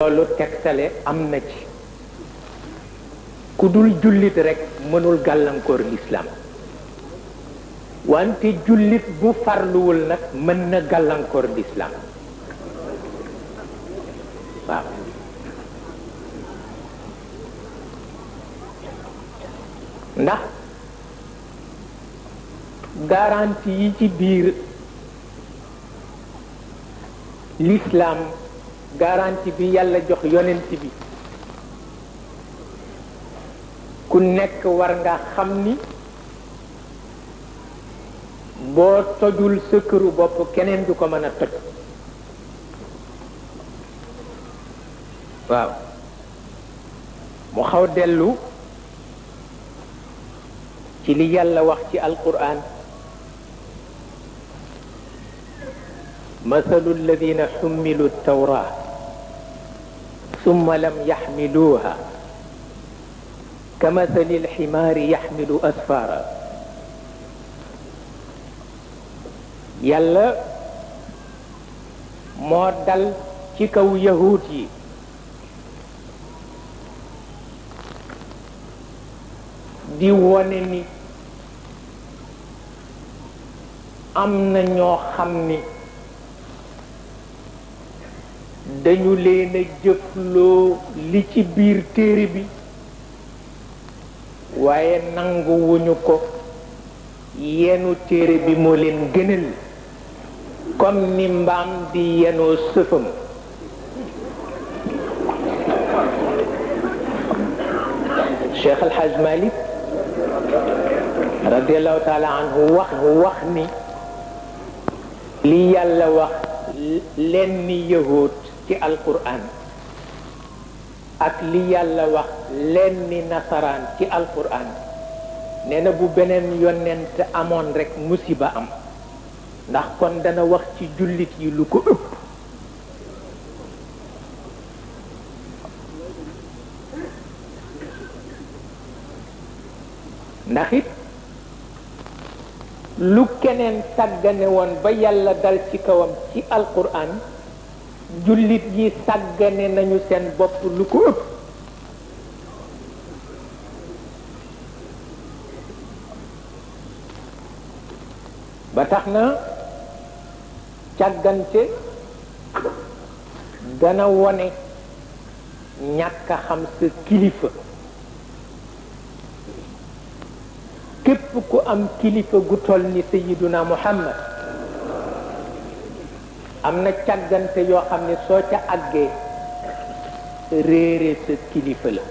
loolu tegtale am na ci ku dul jullit rekk mënul gàllankoor lislaam wante jullit bu farluwul nag mën na gàllankoor lislaam waaw ndax garantie yi ci biir lislaam garantie bi yàlla jox yonent bi ku nekk war nga xam ni boo tojul sa këru bopp keneen du ko mën a toj waaw mu xaw dellu ci li yàlla wax ci alquran مثل الذين حملوا التوراة ثم لم يحملوها كمثل الحمار يحمل أسفارا يلا مودل ci kaw yahud yi di wone ni am na ñoo xam ni dañu leen a jëfloo li ci biir téere bi waaye nanguwuñu ko yenu téere bi moo leen gënal comme ni mbaam di yenoo sëfam Cheikh El Hadj Malick radiallahu taala anhu wax ni li yàlla wax leen ni yahud ci alquran ak li yàlla wax leen ni nasaraan ci alquran nee na bu beneen yonent amoon rekk musiba am ndax kon dana wax ci jullit yi lu ko ëpp ndax it lu keneen sàggane woon ba yàlla dal ci kawam ci alquran jullit yi sàggane nañu seen bopp lu ko ëpp ba tax na càggante dana wone ñàkk a xam sa kilifa képp ku am kilifa gu toll ni Sayyiduna Muhammad am na càggante yoo xam ne soo ca àggee réere sa kilifa la